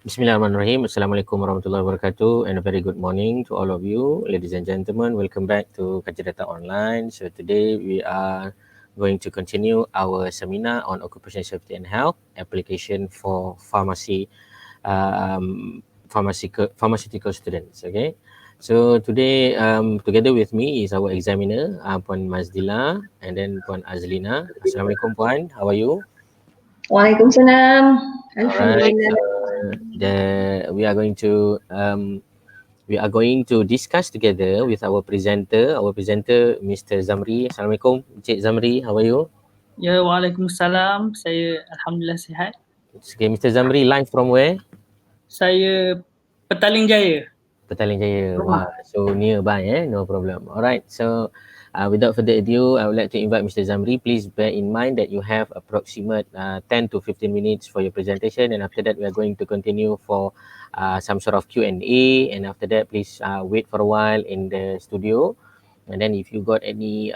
Bismillahirrahmanirrahim. Assalamualaikum warahmatullahi wabarakatuh and a very good morning to all of you, ladies and gentlemen. Welcome back to Kaji Data Online. So today we are going to continue our seminar on occupational safety and health application for pharmaceutical students. Okay. So today together with me is our examiner Puan Mazdila and then Puan Azlina. Assalamualaikum Puan. How are you? Waalaikumsalam. Alright, Alhamdulillah. we are going to discuss together with our presenter, Mr. Zamri. Assalamualaikum, Encik Zamri. How are you? Ya, Waalaikumsalam. Saya Alhamdulillah sihat. Okay, Mr. Zamri, live from where? Saya Petaling Jaya. Petaling Jaya. Wah, so nearby, no problem. Alright, so without further ado, I would like to invite Mr. Zamri. Please bear in mind that you have approximate 10 to 15 minutes for your presentation, and after that we are going to continue for some sort of Q&A, and after that please wait for a while in the studio, and then if you got any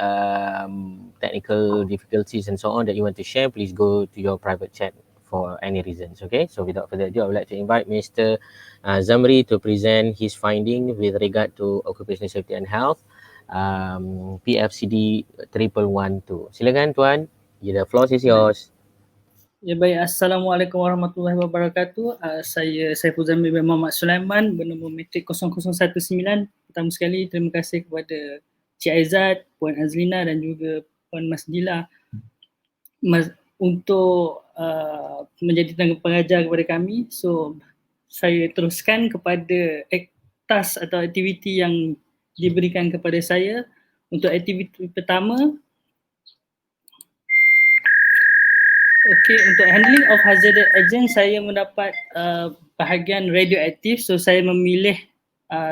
technical difficulties and so on that you want to share, please go to your private chat for any reasons. Okay, so without further ado, I would like to invite Mr. Zamri to present his finding with regard to occupational safety and health, PFCD 1112. Silakan Tuan, the floor is yours. Ya, baik. Assalamualaikum warahmatullahi wabarakatuh. Saya Saiful Zamri bin Muhammad Sulaiman bernombor matrik 0019. Pertama sekali terima kasih kepada Cik Aizat, Puan Azlina dan juga Puan Masdila untuk menjadi tenaga pengajar kepada kami. So saya teruskan kepada task atau aktiviti yang diberikan kepada saya. Untuk aktiviti pertama, untuk handling of hazardous agent, saya mendapat bahagian radioaktif. So saya memilih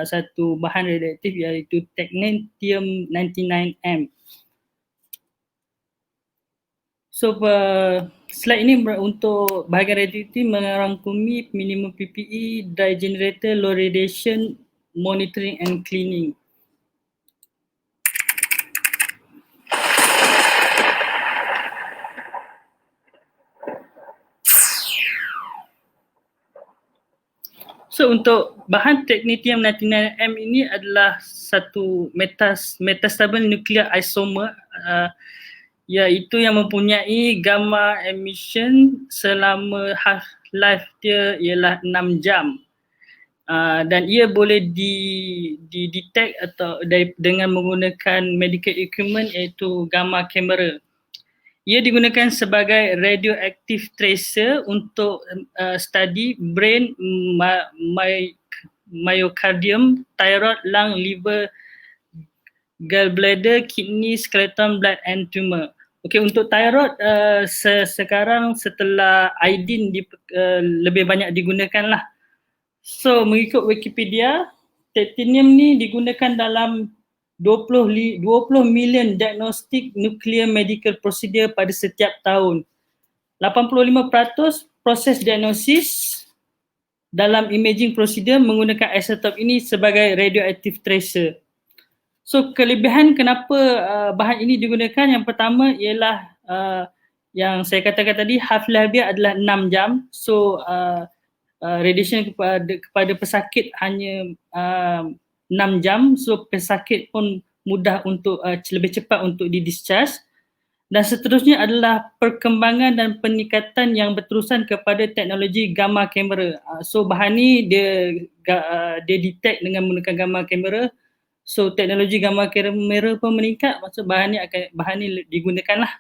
satu bahan radioaktif iaitu Tritium 99M. So slide ini untuk bahagian radioaktif merangkumi minimum PPE, dry generator, low radiation, monitoring and cleaning. So untuk bahan Tritium 99M ini adalah satu metastable nuclear isomer, iaitu yang mempunyai gamma emission selama half-life dia ialah 6 jam. Dan ia boleh detect atau dengan menggunakan medical equipment iaitu gamma camera. Ia digunakan sebagai radioactive tracer untuk study brain, myocardium, thyroid, lung, liver, gallbladder, kidney, skeleton, blood and tumor. Okey, untuk thyroid sekarang setelah iodine lebih banyak digunakan lah. So mengikut Wikipedia, Tritium ni digunakan dalam 20 million diagnostic nuclear medical procedure pada setiap tahun. 85% proses diagnosis dalam imaging procedure menggunakan isotop ini sebagai radioactive tracer. So kelebihan kenapa bahan ini digunakan, yang pertama ialah yang saya katakan tadi, half-life dia adalah 6 jam. So radiation kepada pesakit hanya 6 jam. So pesakit pun mudah untuk lebih cepat untuk di-discharge. Dan seterusnya adalah perkembangan dan peningkatan yang berterusan kepada teknologi gamma camera. So bahan ni dia detect dengan menggunakan gamma camera. So teknologi gamma kamera pun meningkat, maksud bahan ni digunakan lah.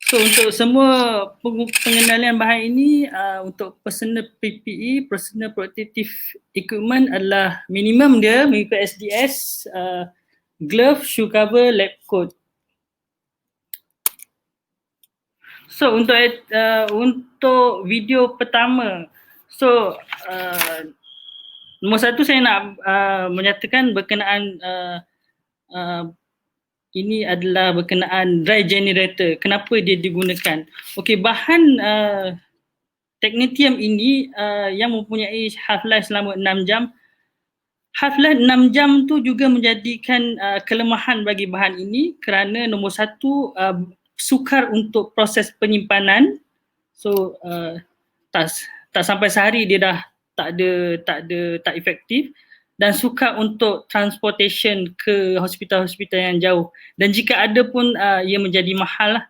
So untuk semua pengendalian bahan ini, untuk personal PPE, personal protective equipment adalah minimum dia mengikut SDS, glove, shoe cover, lab coat. So untuk video pertama, so nombor satu saya nak menyatakan berkenaan ini adalah berkenaan dry generator. Kenapa dia digunakan? Okey, bahan Tritium ini yang mempunyai half-life selama 6 jam. Half-life 6 jam tu juga menjadikan kelemahan bagi bahan ini kerana nombor satu, sukar untuk proses penyimpanan. So tak sampai sehari dia dah tak efektif, dan sukar untuk transportation ke hospital-hospital yang jauh, dan jika ada pun ia menjadi mahal lah.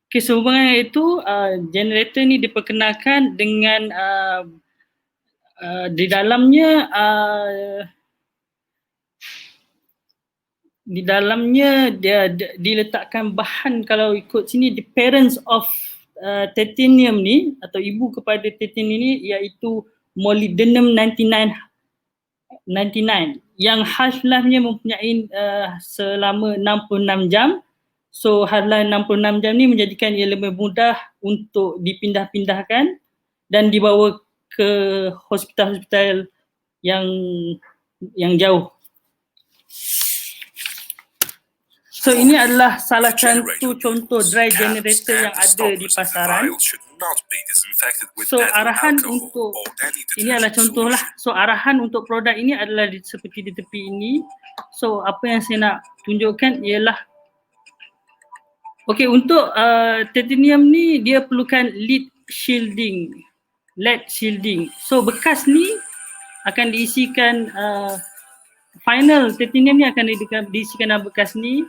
Okay, sehubungan itu generator ni diperkenalkan dengan di dalamnya dia diletakkan bahan, kalau ikut sini, the parents of titanium ni atau ibu kepada titanium ni iaitu molybdenum 99 yang half-life-nya mempunyai selama 66 jam. So half-life 66 jam ni menjadikan ia lebih mudah untuk dipindah-pindahkan dan dibawa ke hospital-hospital yang jauh. So ini adalah salah satu contoh dry generator yang ada di pasaran. So arahan untuk, ini adalah contoh lah. So arahan untuk produk ini adalah seperti di tepi ini. So apa yang saya nak tunjukkan ialah, okay, untuk titanium ni dia perlukan lead shielding. So bekas ni akan diisikan, final titanium ni akan diisikan dalam bekas ni.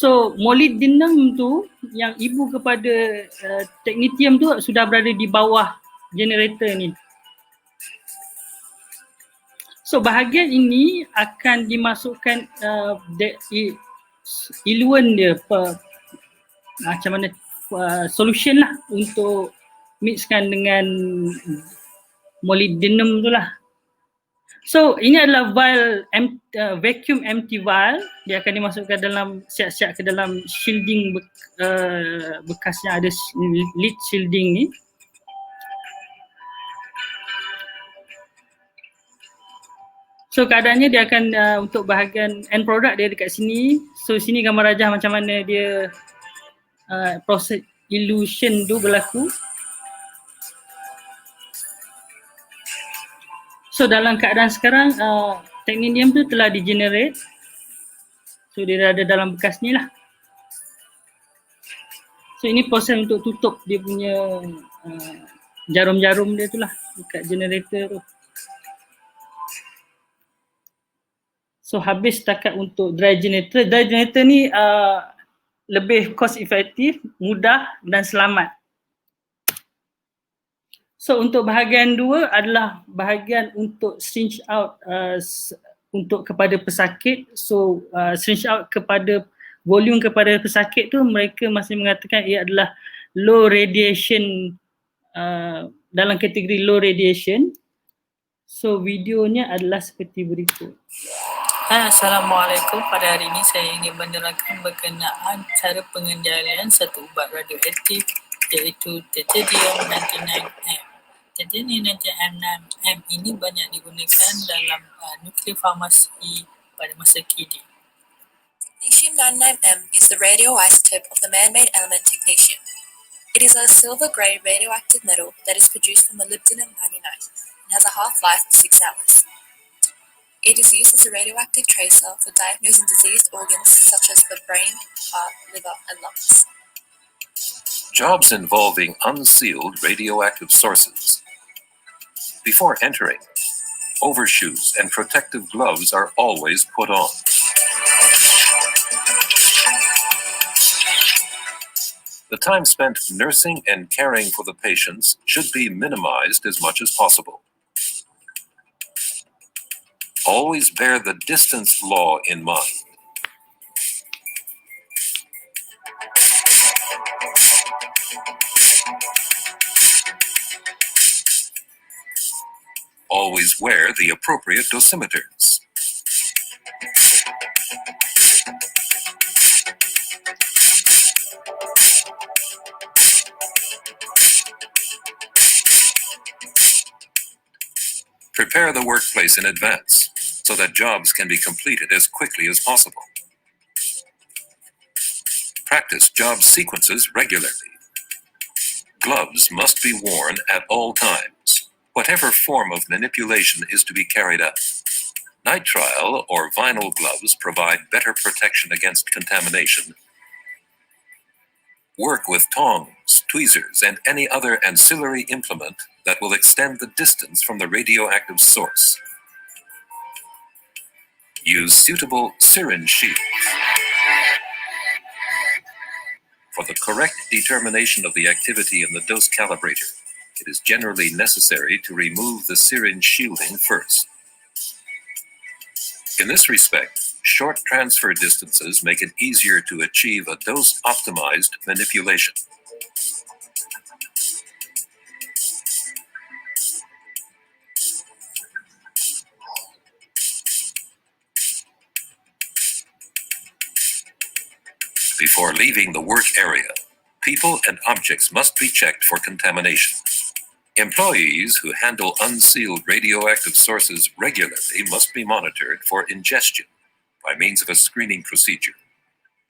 So molybdenum tu yang ibu kepada technetium tu sudah berada di bawah generator ni. So bahagian ini akan dimasukkan iluan dia, macam mana solution lah untuk mixkan dengan molybdenum tu lah. So ini adalah vial vacuum empty vial, dia akan dimasukkan dalam, siap-siap ke dalam shielding bekas yang ada lead shielding ni. So keadaannya dia akan untuk bahagian end product dia dekat sini. So sini gambar rajah macam mana dia proses illusion tu berlaku. So dalam keadaan sekarang titanium tu telah di-generate. So dia ada dalam bekas ni lah. So ini proses untuk tutup dia punya jarum-jarum dia tu lah dekat generator tu. So habis setakat untuk dry generator. Dry generator ni lebih cost efektif, mudah dan selamat. So untuk bahagian dua adalah bahagian untuk syringe out untuk kepada pesakit. So syringe out kepada volume kepada pesakit tu, mereka masih mengatakan ia adalah low radiation, dalam kategori low radiation. So videonya adalah seperti berikut. Assalamualaikum. Pada hari ini saya ingin menerangkan berkenaan cara pengendalian satu ubat radioaktif iaitu Tritium 99M. Tritium 99M ini banyak digunakan dalam nuklear farmasi pada masa kini. Technetium 99M is the radioisotope of the man-made element technetium. It is a silver-grey radioactive metal that is produced from molybdenum 99 and has a half-life of 6 hours. It is used as a radioactive tracer for diagnosing diseased organs such as the brain, heart, liver, and lungs. Jobs involving unsealed radioactive sources. Before entering, overshoes and protective gloves are always put on. The time spent nursing and caring for the patients should be minimized as much as possible. Always bear the distance law in mind. Always wear the appropriate dosimeters. Prepare the workplace in advance so that jobs can be completed as quickly as possible. Practice job sequences regularly. Gloves must be worn at all times, whatever form of manipulation is to be carried out. Nitrile or vinyl gloves provide better protection against contamination. Work with tongs, tweezers, and any other ancillary implement that will extend the distance from the radioactive source. Use suitable syringe shields. For the correct determination of the activity in the dose calibrator, it is generally necessary to remove the syringe shielding first. In this respect, short transfer distances make it easier to achieve a dose-optimized manipulation. Before leaving the work area, people and objects must be checked for contamination. Employees who handle unsealed radioactive sources regularly must be monitored for ingestion by means of a screening procedure.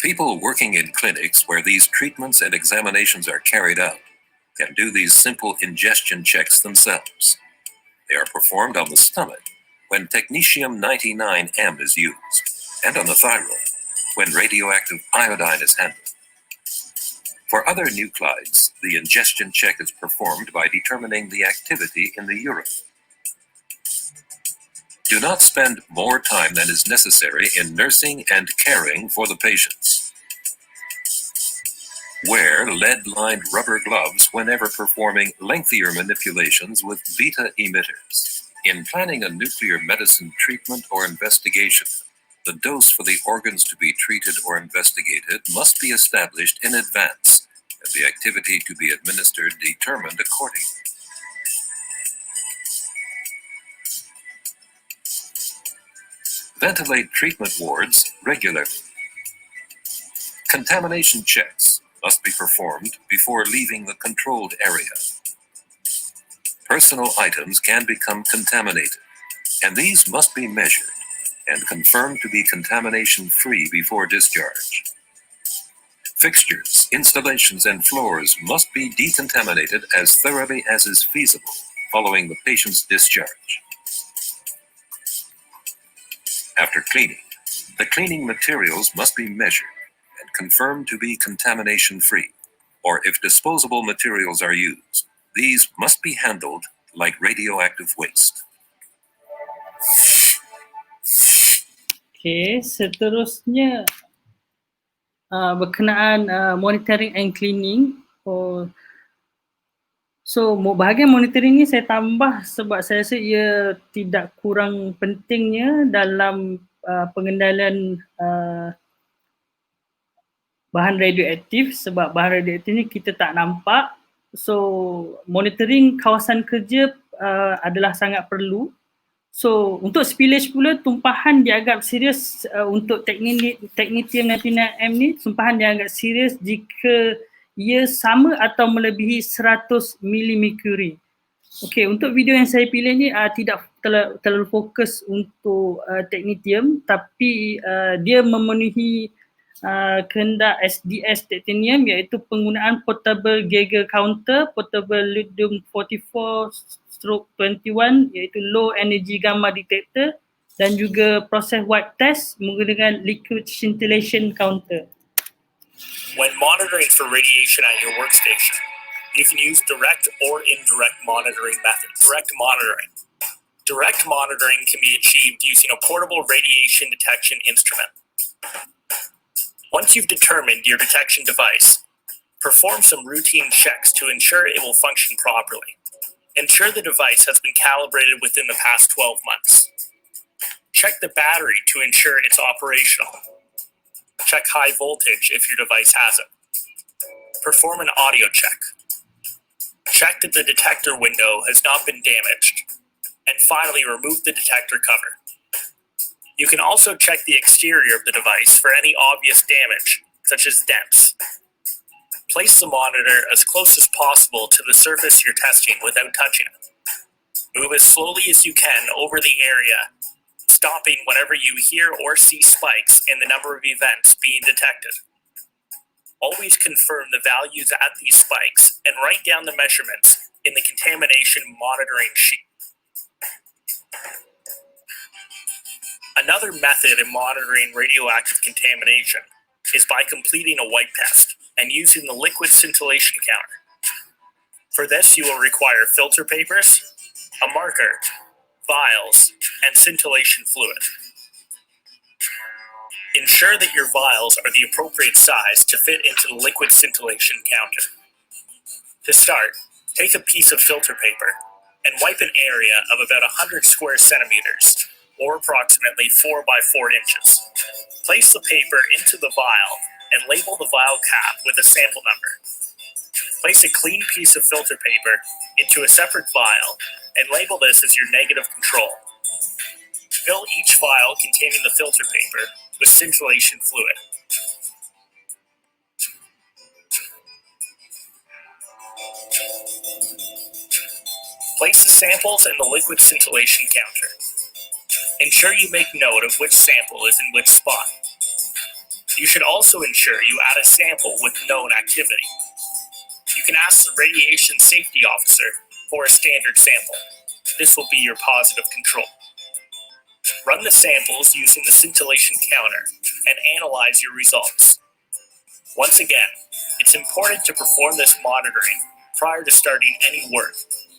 People working in clinics where these treatments and examinations are carried out can do these simple ingestion checks themselves. They are performed on the stomach when technetium-99m is used, and on the thyroid when radioactive iodine is handled. For other nuclides, the ingestion check is performed by determining the activity in the urine. Do not spend more time than is necessary in nursing and caring for the patients. Wear lead-lined rubber gloves whenever performing lengthier manipulations with beta emitters. In planning a nuclear medicine treatment or investigation, the dose for the organs to be treated or investigated must be established in advance, and the activity to be administered determined accordingly. Ventilate treatment wards regularly. Contamination checks must be performed before leaving the controlled area. Personal items can become contaminated, and these must be measured and confirmed to be contamination-free before discharge. Fixtures, installations, and floors must be decontaminated as thoroughly as is feasible following the patient's discharge. After cleaning, the cleaning materials must be measured and confirmed to be contamination-free, or if disposable materials are used, these must be handled like radioactive waste. Okay, seterusnya berkenaan monitoring and cleaning. So bahagian monitoring ni saya tambah sebab saya rasa ia tidak kurang pentingnya dalam pengendalian bahan radioaktif, sebab bahan radioaktif ni kita tak nampak. So monitoring kawasan kerja adalah sangat perlu. So untuk spillage pula, tumpahan dianggap serius untuk technetium-99m ni, tumpahan dianggap serius jika ia sama atau melebihi 100 mmHg. Okey, untuk video yang saya pilih ni tidak terlalu fokus untuk technetium, tapi dia memenuhi kehendak SDS titanium, iaitu penggunaan portable Geiger counter, portable Lithium 44/21 iaitu low energy gamma detector, dan juga proses wipe test menggunakan liquid scintillation counter. When monitoring for radiation at your workstation, you can use direct or indirect monitoring methods. Direct monitoring can be achieved using a portable radiation detection instrument. Once you've determined your detection device, perform some routine checks to ensure it will function properly. Ensure the device has been calibrated within the past 12 months. Check the battery to ensure it's operational. Check high voltage if your device has it. Perform an audio check. Check that the detector window has not been damaged. And finally, remove the detector cover. You can also check the exterior of the device for any obvious damage, such as dents. Place the monitor as close as possible to the surface you're testing without touching it. Move as slowly as you can over the area, stopping whenever you hear or see spikes in the number of events being detected. Always confirm the values at these spikes and write down the measurements in the contamination monitoring sheet. Another method in monitoring radioactive contamination is by completing a wipe test and using the liquid scintillation counter. For this, you will require filter papers, a marker, vials, and scintillation fluid. Ensure that your vials are the appropriate size to fit into the liquid scintillation counter. To start, take a piece of filter paper and wipe an area of about 100 square centimeters, or approximately 4 by 4 inches. Place the paper into the vial and label the vial cap with a sample number. Place a clean piece of filter paper into a separate vial and label this as your negative control. Fill each vial containing the filter paper with scintillation fluid. Place the samples in the liquid scintillation counter. Ensure you make note of which sample is in which spot. You should also ensure you add a sample with known activity. You can ask the radiation safety officer for a standard sample. This will be your positive control. Run the samples using the scintillation counter and analyze your results. Once again, it's important to perform this monitoring prior to starting any work,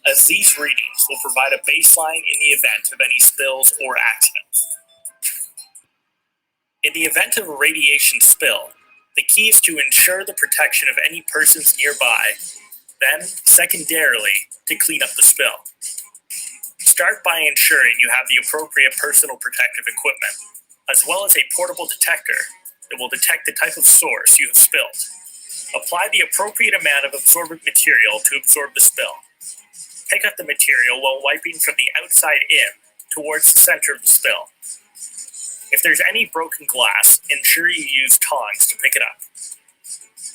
as these readings will provide a baseline in the event of any spills or accidents. In the event of a radiation spill, the key is to ensure the protection of any persons nearby, then, secondarily, to clean up the spill. Start by ensuring you have the appropriate personal protective equipment, as well as a portable detector that will detect the type of source you have spilled. Apply the appropriate amount of absorbent material to absorb the spill. Pick up the material while wiping from the outside in towards the center of the spill. If there's any broken glass, ensure you use tongs to pick it up.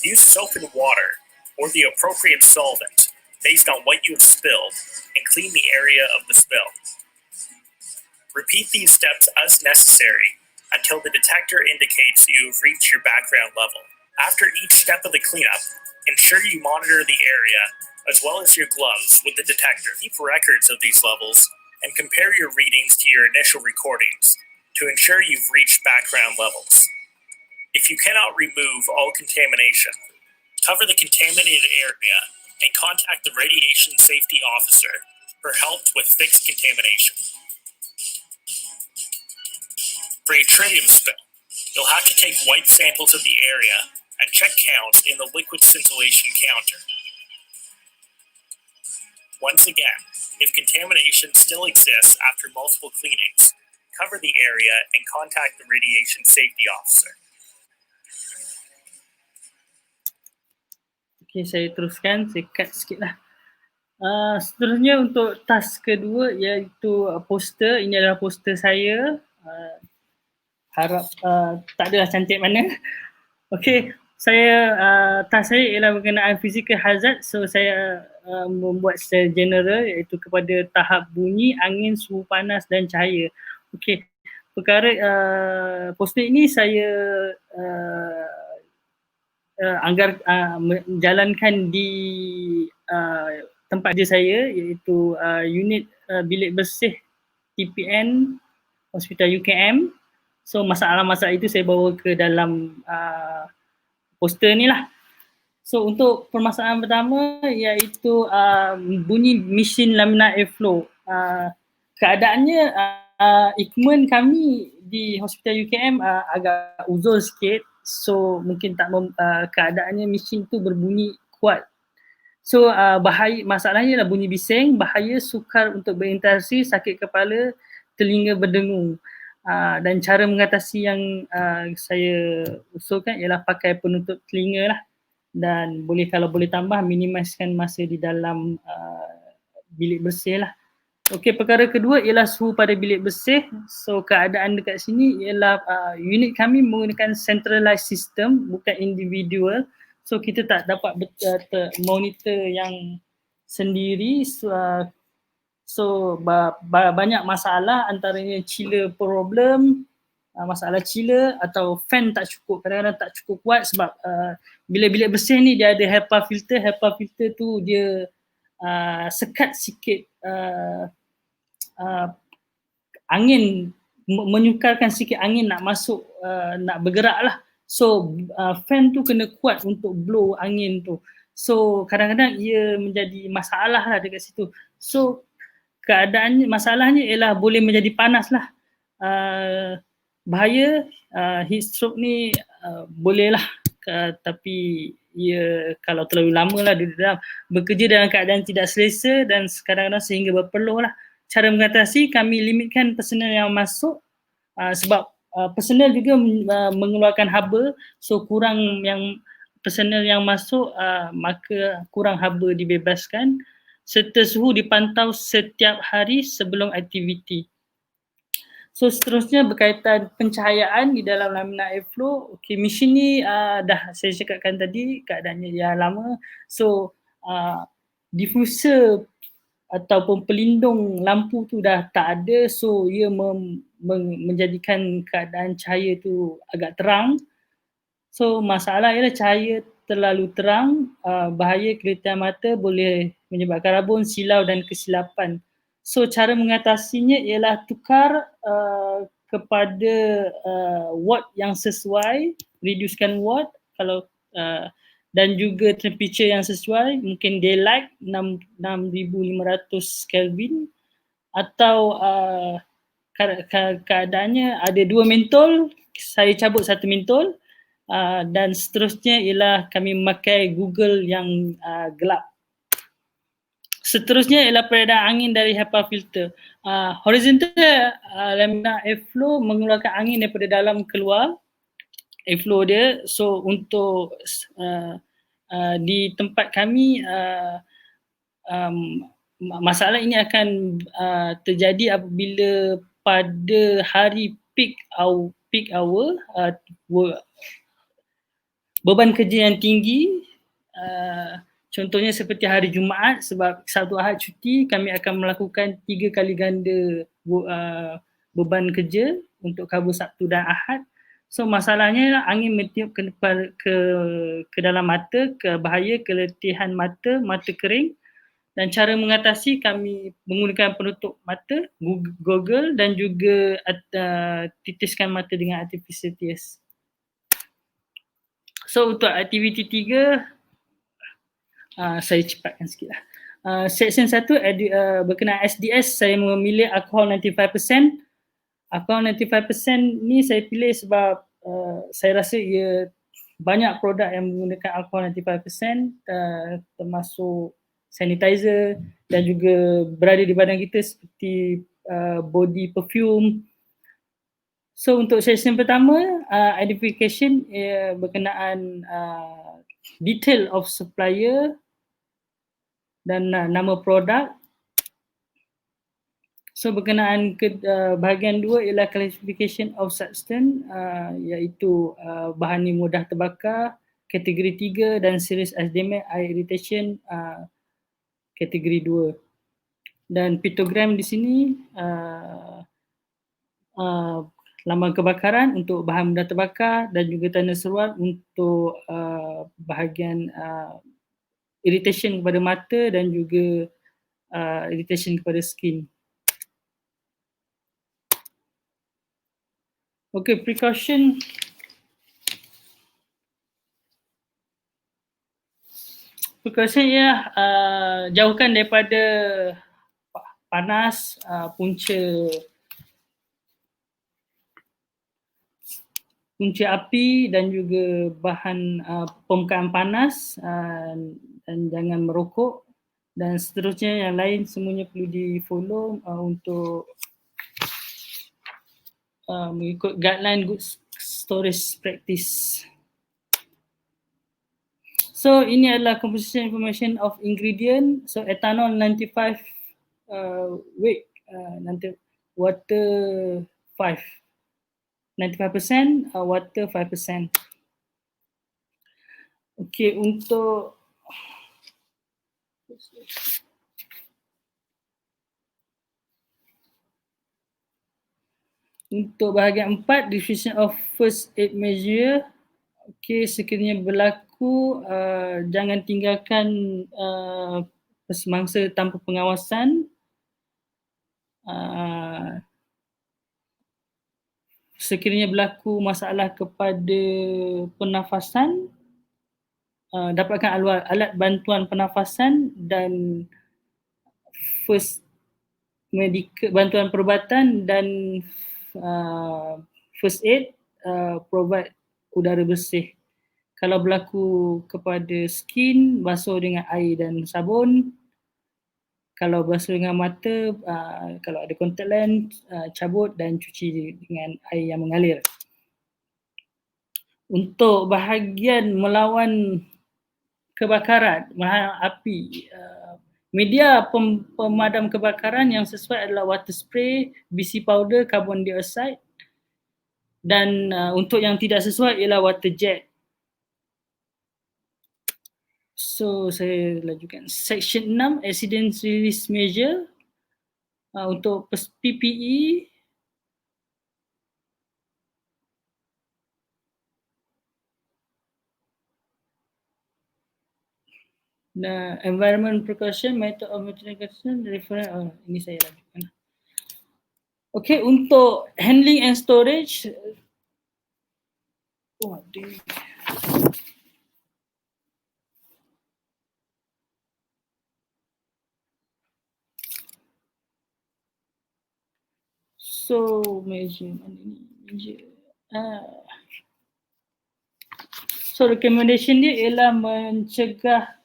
Use soap and water or the appropriate solvent based on what you have spilled and clean the area of the spill. Repeat these steps as necessary until the detector indicates that you have reached your background level. After each step of the cleanup, ensure you monitor the area as well as your gloves with the detector. Keep records of these levels and compare your readings to your initial recordings to ensure you've reached background levels. If you cannot remove all contamination, cover the contaminated area and contact the radiation safety officer for help with fixed contamination. For a tritium spill, you'll have to take white samples of the area and check counts in the liquid scintillation counter. Once again, if contamination still exists after multiple cleanings, cover the area and contact the radiation safety officer. Okay, saya teruskan, saya cut sikit lah. Seterusnya untuk task kedua iaitu poster. Ini adalah poster saya. Harap tak adalah cantik mana. Okay, task saya ialah berkenaan physical hazard. So saya membuat secara general iaitu kepada tahap bunyi, angin, suhu panas dan cahaya. Okay, perkara poster ini saya menjalankan di tempat kerja saya iaitu unit bilik bersih TPN Hospital UKM. So masalah-masalah itu saya bawa ke dalam poster ni lah. So untuk permasalahan pertama iaitu bunyi mesin laminar airflow. Keadaannya equipment kami di Hospital UKM agak uzur sikit. So mungkin keadaannya mesin tu berbunyi kuat. So masalahnya adalah bunyi bising, bahaya, sukar untuk berinteraksi, sakit kepala, telinga berdengung. Dan cara mengatasi yang saya usulkan ialah pakai penutup telinga lah. Dan kalau boleh tambah minimiskan masa di dalam bilik bersih lah. Okey, perkara kedua ialah suhu pada bilik bersih. So keadaan dekat sini ialah unit kami menggunakan centralized system, bukan individual. So kita tak dapat monitor yang sendiri. So banyak masalah, antaranya chiller problem, masalah chiller atau fan tak cukup, kadang-kadang tak cukup kuat sebab bila bilik bersih ni dia ada HEPA filter. HEPA filter tu dia sekat sikit angin, menyukarkan sikit angin nak masuk, nak bergerak lah. So fan tu kena kuat untuk blow angin tu. So kadang-kadang ia menjadi masalah lah dekat situ. So keadaannya, masalahnya ialah boleh menjadi panas lah. Bahaya heat stroke ni boleh lah, tapi ia kalau terlalu lama lah dia dalam bekerja dalam keadaan tidak selesa dan kadang-kadang sehingga berpeluh lah. Cara mengatasi, kami limitkan personal yang masuk sebab personal juga mengeluarkan haba, so kurang yang personal yang masuk maka kurang haba dibebaskan, serta suhu dipantau setiap hari sebelum aktiviti. So seterusnya berkaitan pencahayaan di dalam laminar airflow. Okay, mesin ni dah saya cakapkan tadi keadaannya dah lama. So diffuser ataupun pelindung lampu tu dah tak ada, so ia menjadikan keadaan cahaya tu agak terang. So masalah ialah cahaya terlalu terang, bahaya kelitian mata, boleh menyebabkan rabun, silau dan kesilapan. So cara mengatasinya ialah tukar kepada watt yang sesuai, reducekan watt kalau dan juga temperature yang sesuai, mungkin daylight 6500 Kelvin, atau keadaannya ada 2 mentol, saya cabut 1 mentol, dan seterusnya ialah kami memakai Google yang gelap. Seterusnya ialah peredaran angin dari HEPA filter. Horizontal laminar airflow mengeluarkan angin daripada dalam keluar, airflow dia. So untuk di tempat kami masalah ini akan terjadi apabila pada hari peak hour beban kerja yang tinggi, contohnya seperti hari Jumaat, sebab Sabtu Ahad cuti, kami akan melakukan 3 kali ganda beban kerja untuk cover Sabtu dan Ahad. So masalahnya angin meniup ke dalam mata, bahaya keletihan mata, mata kering. Dan cara mengatasi, kami menggunakan penutup mata, goggle, dan juga titiskan mata dengan artificial tears. So untuk aktiviti 3, saya cepatkan sikit lah. Section 1 berkenaan SDS, saya memilih alkohol 95%. Alkohol 95% ni saya pilih sebab saya rasa ia banyak produk yang menggunakan alkohol 95%, termasuk sanitizer dan juga berada di badan kita seperti body perfume. So untuk session pertama, identification berkenaan detail of supplier dan nama produk. So berkenaan bahagian 2 ialah classification of substance, iaitu bahan ni mudah terbakar, kategori 3, dan serious asthma, eye irritation, kategori 2. Dan piktogram di sini lambang kebakaran untuk bahan mudah terbakar, dan juga tanda seruan untuk bahagian irritation kepada mata dan juga irritation kepada skin. Okay, precaution. Precaution ya, jauhkan daripada panas, punca api dan juga bahan permukaan panas, dan jangan merokok, dan seterusnya yang lain semuanya perlu di follow untuk mengikut guideline good storage practice. So ini adalah composition information of ingredient. So ethanol 95 weight, water 5, 95%, water 5%. Okay, untuk bahagian 4, distribution of first aid measure. Okay, sekiranya berlaku, jangan tinggalkan semangsa tanpa pengawasan. sekiranya berlaku masalah kepada pernafasan, dapatkan alat bantuan pernafasan dan bantuan perubatan dan first aid, provide udara bersih. Kalau berlaku kepada skin, basuh dengan air dan sabun. Kalau basuh dengan mata, kalau ada contact lens, cabut dan cuci dengan air yang mengalir. Untuk bahagian melawan kebakaran, melawan api, media pemadam kebakaran yang sesuai adalah water spray, BC powder, carbon dioxide, dan untuk yang tidak sesuai ialah water jet. So saya lajukan section 6, accident release measure. Untuk PPE, environment precaution, method of mitigation, reference, ini saya lajukan. Okay, untuk handling and storage, so so recommendation dia ialah mencegah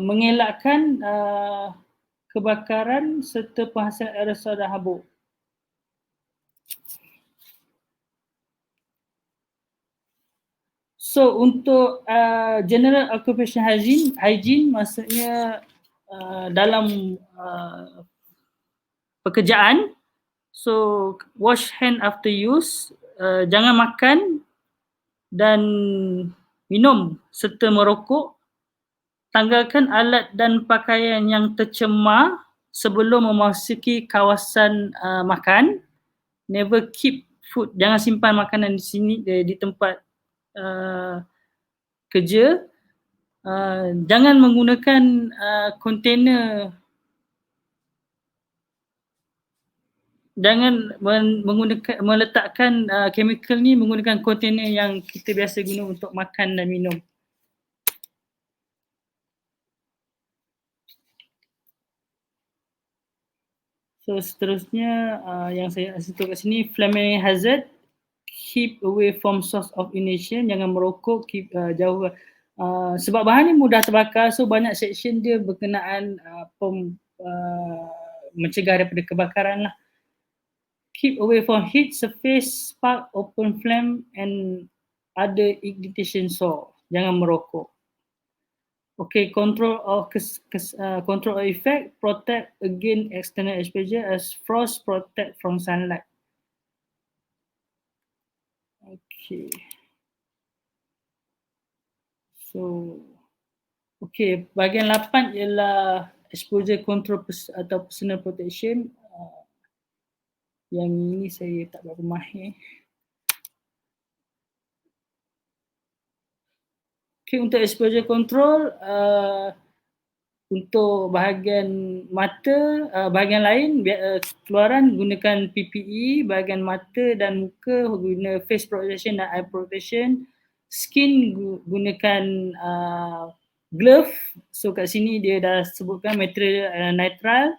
mengelakkan kebakaran serta penghasilan aerosol dan habuk. So untuk general occupation hygiene maksudnya dalam pekerjaan, so wash hand after use, jangan makan dan minum serta merokok, tanggalkan alat dan pakaian yang tercemar sebelum memasuki kawasan makan, never keep food, jangan simpan makanan di sini di tempat kerja, jangan menggunakan kontainer, jangan meletakkan chemical ni menggunakan kontainer yang kita biasa guna untuk makan dan minum. So seterusnya yang saya sentuh kat sini, flammable hazard, keep away from source of ignition, jangan merokok, keep jauh. Sebab bahan ni mudah terbakar, so banyak section dia berkenaan mencegah daripada kebakaran lah. Keep away from heat, surface, spark, open flame and other ignition source. Jangan merokok. Okay, control of effect, protect against external exposure as frost, protect from sunlight. Okay. So, okay, bahagian 8 ialah exposure control atau personal protection. Yang ini saya tak berapa mahir. Okay, untuk exposure control, untuk bahagian mata, bahagian lain, keluaran gunakan PPE, bahagian mata dan muka guna face protection dan eye protection, skin gunakan glove, so kat sini dia dah sebutkan material nitrile.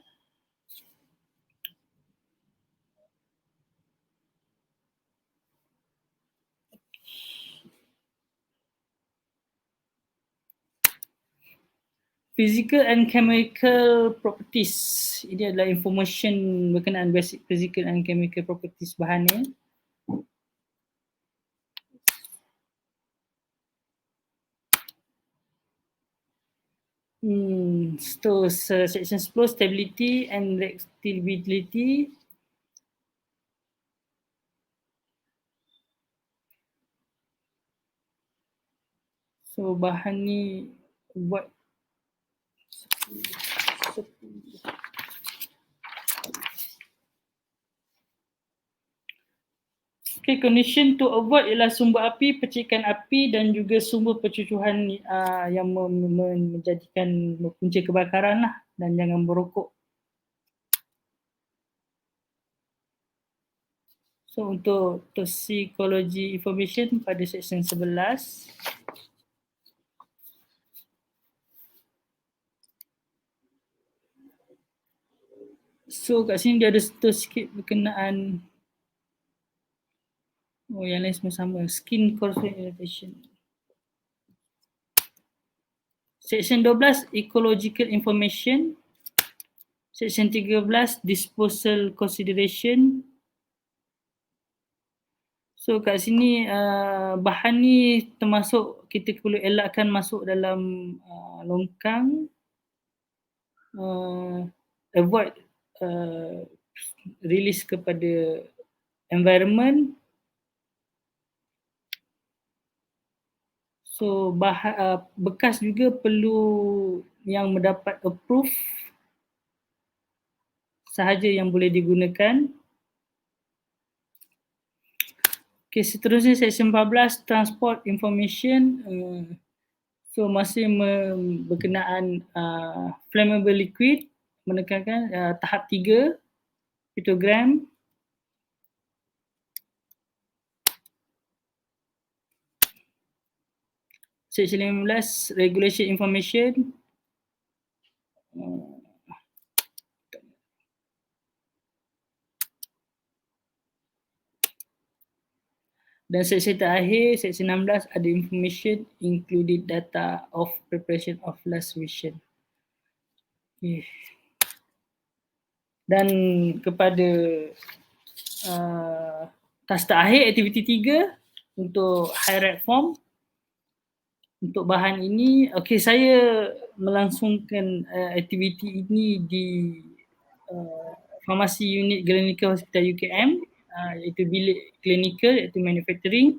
Physical and chemical properties. Ini adalah information berkenaan basic physical and chemical properties bahan ni. So section 10, stability and reactivity. So bahan ni buat okay, condition to avoid ialah sumber api, percikan api dan juga sumber percucuhan yang menjadikan punca kebakaran lah, dan jangan merokok. So untuk toxicology information pada section 11. So kat sini dia ada sikit berkenaan, yang lain semua sama, skin corrosion irritation. Section 12 ecological information. Section 13 disposal consideration. So kat sini bahan ni termasuk kita perlu elakkan masuk dalam longkang, avoid release kepada environment. So bekas juga perlu yang mendapat approve sahaja yang boleh digunakan. Okay, seterusnya section 14 transport information. So masih berkenaan flammable liquid, menekankan tahap 3 pictogram. Section 15 regulation information. Dan section terakhir, section 16 ada information included data of preparation of last version. Okay. Dan kepada task terakhir, aktiviti 3 untuk high rate form. Untuk bahan ini, okay, saya melangsungkan aktiviti ini di farmasi unit Clinical Hospital UKM, iaitu bilik klinikal, iaitu manufacturing.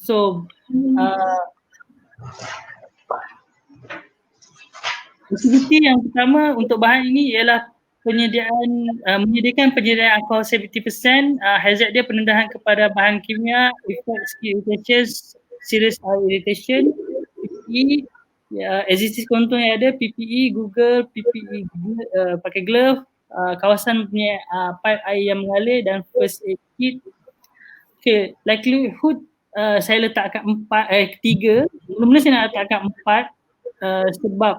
So aktiviti yang pertama untuk bahan ini ialah menyediakan penyediaan alcohol 70%, hazard dia pendedahan kepada bahan kimia, effect skin irritation, serious eye irritation, PPE, existing contoh yang ada, PPE, Google, PPE, pakai glove, kawasan punya pipe air yang mengalir dan first aid kit. Okay, likelihood saya letakkan 3, mula-mula saya nak letakkan 4 sebab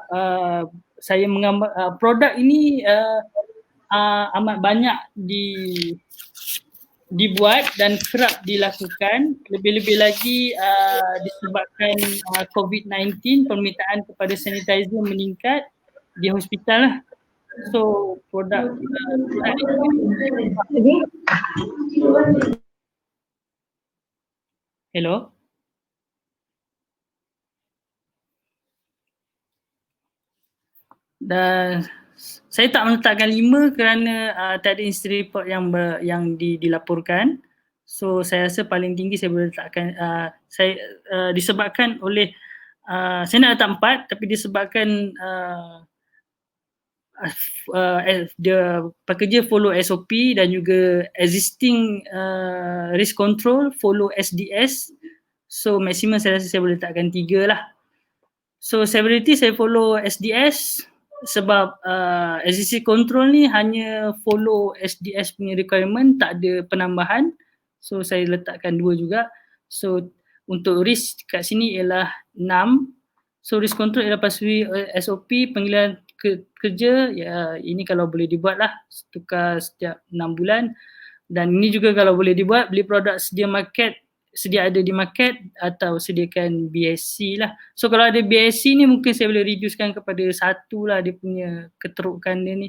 saya menggambar produk ini amat banyak dibuat dan kerap dilakukan, lebih-lebih lagi disebabkan COVID-19, permintaan kepada sanitizer meningkat di hospital lah. So produk hello. Dan saya tak meletakkan 5 kerana tak ada incident report yang dilaporkan. So saya rasa paling tinggi saya boleh letakkan disebabkan oleh saya nak letak 4 tapi disebabkan dia pekerja follow SOP dan juga existing risk control follow SDS. So maksimum saya rasa saya boleh letakkan 3 lah. So severity saya follow SDS sebab existing control ni hanya follow SDS punya requirement, tak ada penambahan. So saya letakkan 2 juga. So untuk risk kat sini ialah 6. So risk control ialah patuhi SOP panggilan kerja, ini kalau boleh dibuat lah, tukar setiap 6 bulan. Dan ini juga kalau boleh dibuat, beli produk sedia ada di market atau sediakan BSC lah. So kalau ada BSC ni mungkin saya boleh reducekan kepada 1 lah dia punya keterukan dia ni.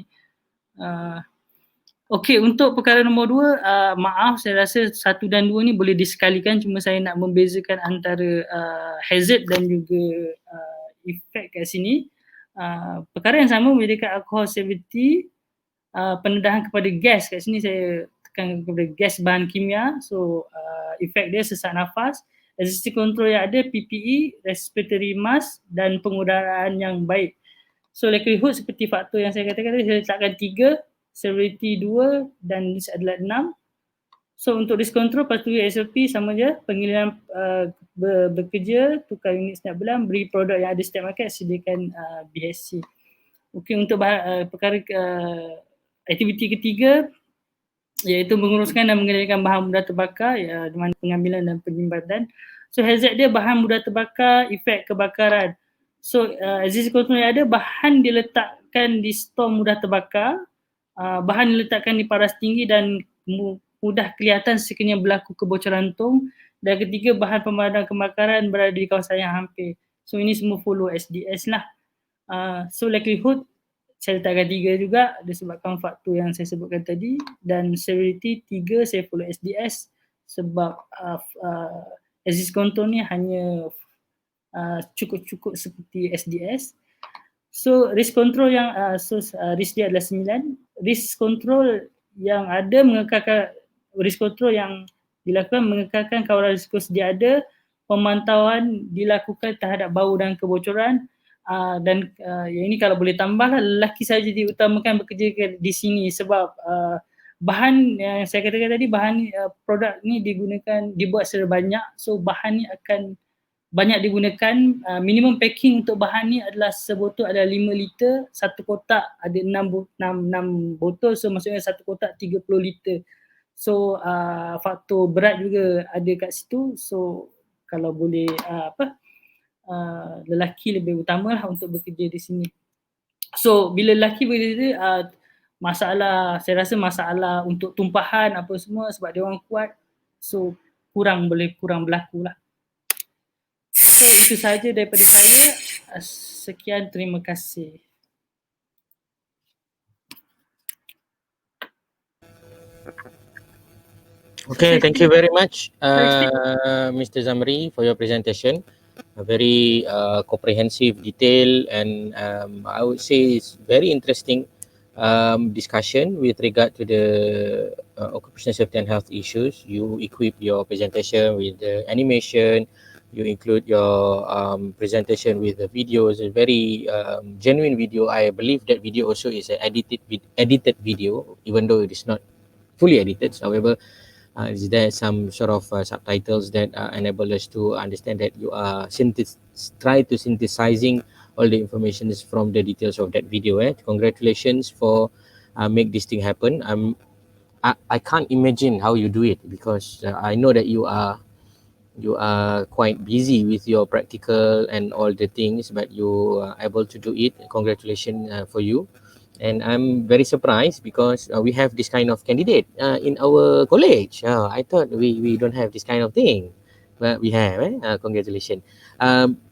Okay, untuk perkara nombor 2, maaf saya rasa 1 dan 2 ni boleh disekalikan, cuma saya nak membezakan antara hazard dan juga effect kat sini. Perkara yang sama menyediakan alcohol 70, pendedahan kepada gas kat sini saya tekan kepada gas bahan kimia. So efek dia sesak nafas, existing control yang ada PPE, respiratory mask dan pengudaraan yang baik. So likelihood seperti faktor yang saya katakan tadi, saya letakkan 3, severity 2 dan risk adalah 6. So untuk risk control patuhi SOP sama je, pengiriman bekerja, tukar unit setiap bulan, beri produk yang ada setiap market, sediakan BSC. Okey, untuk perkara aktiviti ketiga, iaitu menguruskan dan mengendalikan bahan mudah terbakar, di mana pengambilan dan penyimpanan. So hazard dia bahan mudah terbakar, efek kebakaran. So existing control yang ada, bahan diletakkan di stor mudah terbakar, bahan diletakkan di paras tinggi dan mudah kelihatan sekiranya berlaku kebocoran tong, dan ketiga bahan pemadam kebakaran berada di kawasan yang hampir. So ini semua follow SDS lah. So likelihood saya letakkan 3 juga disebabkan faktor yang saya sebutkan tadi, dan severity 3 saya follow SDS sebab exist control ni hanya cukup-cukup seperti SDS. So risk control yang risk dia adalah 9. Risk control yang ada mengekalkan, risk control yang dilakukan mengekalkan kawalan risiko sedia ada, pemantauan dilakukan terhadap bau dan kebocoran, dan yang ini kalau boleh tambahlah, lelaki saja diutamakan bekerja di sini sebab bahan yang saya katakan tadi, bahan produk ni dibuat secara banyak, so bahan ni akan banyak digunakan. Minimum packing untuk bahan ni adalah sebotol ada 5 liter, satu kotak ada 6 botol, so maksudnya satu kotak 30 liter. So faktor berat juga ada kat situ, so kalau boleh lelaki lebih utama lah untuk bekerja di sini. So bila lelaki bekerja, masalah, saya rasa masalah untuk tumpahan apa semua sebab dia orang kuat, so boleh kurang berlaku lah. So itu sahaja daripada saya. Sekian, terima kasih. Okay, thank you very much, Mr. Zamri, for your presentation. A very comprehensive, detailed, and I would say it's very interesting discussion with regard to the occupational safety and health issues. You equip your presentation with the animation, you include your presentation with the videos, a very genuine video. I believe that video also is an edited video, even though it is not fully edited. However, is there some sort of subtitles that enable us to understand that you are try to synthesizing all the information from the details of that video. Congratulations for make this thing happen. I can't imagine how you do it, because I know that you are quite busy with your practical and all the things, but you are able to do it. Congratulations for you. And I'm very surprised because we have this kind of candidate in our college. I thought we don't have this kind of thing, but we have. Congratulations.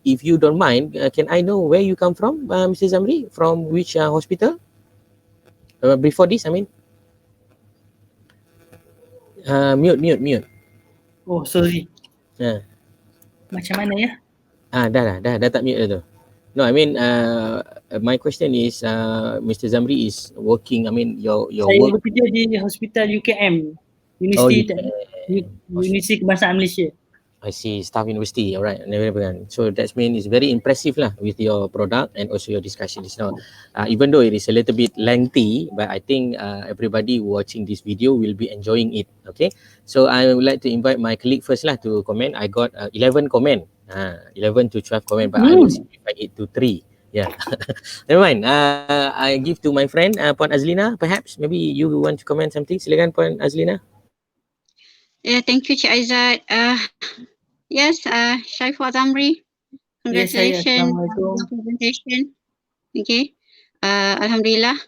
If you don't mind, can I know where you come from, Mr. Zamri? From which hospital? Before this, I mean. Mute. Oh, sorry. Macam mana ya? Dah tak mute dah tu. No, I mean my question is Mr. Zamri is working, I mean your saya work. bekerja di Hospital UKM, Universiti Kebangsaan Malaysia. I see, Staff University. Alright, so that means it's very impressive lah with your product and also your discussion just now. Even though it is a little bit lengthy, but I think everybody watching this video will be enjoying it. Okay, so I would like to invite my colleague first lah to comment. I got 11 comment. 11 to 12 comment, but I will simplify it to 3. Yeah. Never mind. I give to my friend Puan Azlina. Perhaps maybe you want to comment something. Silakan Puan Azlina. Yeah, thank you Cik Aizat. Yes, Syaiful Zamri. Congratulations on your presentation. Okay. Alhamdulillah.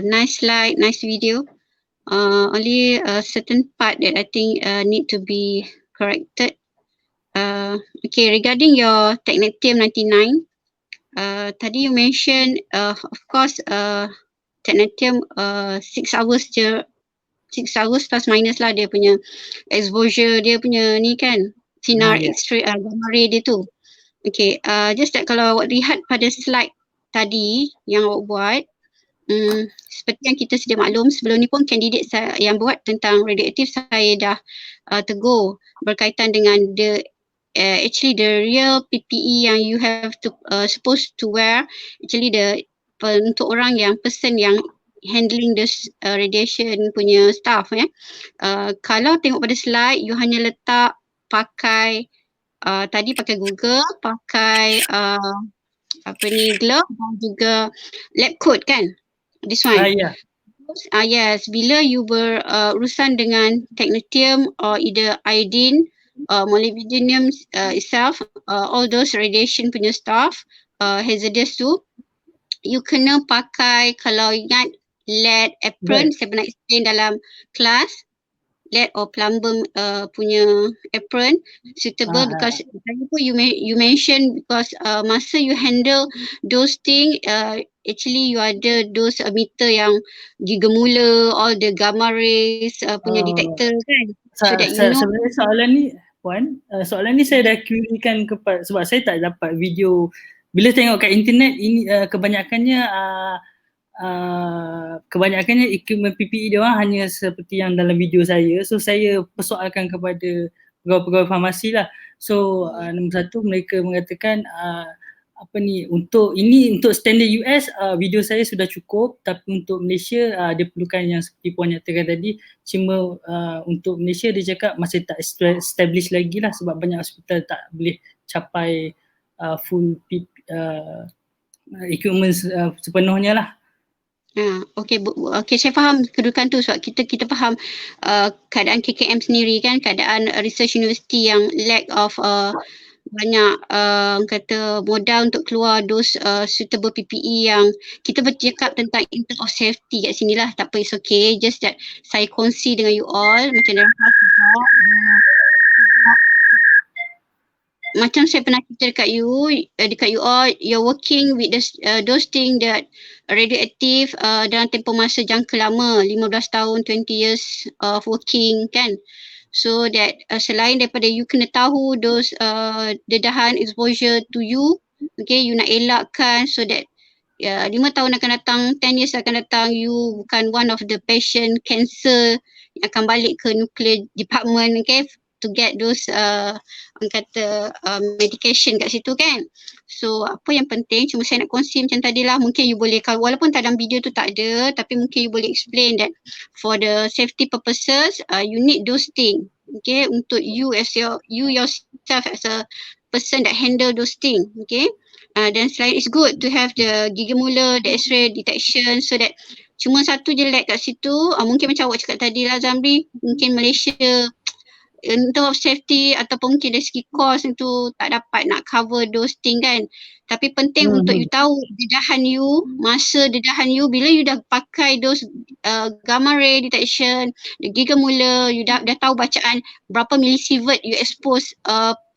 Nice slide, nice video. Only a certain part that I think need to be corrected. Okay, regarding your Technetium 99, tadi you mentioned, of course, Technetium 6 hours je, 6 hours plus minus lah dia punya exposure, dia punya ni kan, sinar X-ray, gamma ray dia tu. Okay, just that kalau awak lihat pada slide tadi yang awak buat, seperti yang kita sedia maklum, sebelum ni pun kandidat saya yang buat tentang radioaktif saya dah tegur berkaitan dengan actually the real PPE yang you have to supposed to wear, actually untuk orang yang person yang handling this radiation punya staff kalau tengok pada slide you hanya letak pakai tadi pakai Google, pakai glove dan juga lab coat kan, this one. yes, bila you berurusan dengan technetium or either iodine, molybdenum itself, all those radiation punya stuff, hazardous tu, you kena pakai, kalau ingat, lead apron, saya pernah explain dalam kelas, lead or plumber punya apron suitable because you mention because masa you handle those thing actually you ada those meter yang gigamula, all the gamma rays punya detector kan, so that you know. Sebenarnya soalan ni Puan, soalan ni saya dah querykan sebab saya tak dapat video. Bila tengok kat internet ini kebanyakannya equipment PPE dia orang hanya seperti yang dalam video saya. So saya persoalkan kepada pegawai-pegawai farmasi lah. So nombor satu mereka mengatakan untuk standard US video saya sudah cukup, tapi untuk Malaysia dia perlukan yang seperti Puan nyatakan tadi. Cuma untuk Malaysia dia cakap masih tak establish lagi lah sebab banyak hospital tak boleh capai full equipment sepenuhnya lah. Okay, saya faham kedudukan tu sebab kita faham keadaan KKM sendiri kan, keadaan research university yang lack of banyak kata modal untuk keluar those suitable PPE yang kita bercakap tentang in terms of safety kat sini lah. Tak apa, it's okay, just that saya kongsi dengan you all macam dalam kelas juga. Macam saya pernah cerita dekat you all, you're working with those things that radioactive dalam tempoh masa jangka lama, 15 tahun, 20 years of working kan. So that selain daripada you kena tahu those dedahan exposure to you, okay, you nak elakkan so that 5 tahun akan datang, 10 years akan datang, you bukan one of the patient cancer yang akan balik ke nuclear department, okay, to get those medication kat situ kan. So apa yang penting, cuma saya nak kongsi macam tadi lah, mungkin you boleh, walaupun dalam video tu tak ada, tapi mungkin you boleh explain that for the safety purposes you need those things, okay, untuk you yourself as a person that handle those things, okay. Dan selain it's good to have the gigamula, the X-ray detection, so that cuma satu je lab kat situ, mungkin macam awak cakap tadi lah Zamri, mungkin Malaysia untuk safety ataupun mungkin dari segi cost itu tak dapat nak cover those thing kan. Tapi penting untuk you tahu dedahan you, masa dedahan you bila you dah pakai those gamma ray detection, the gigamula, you dah tahu bacaan berapa millisievert you expose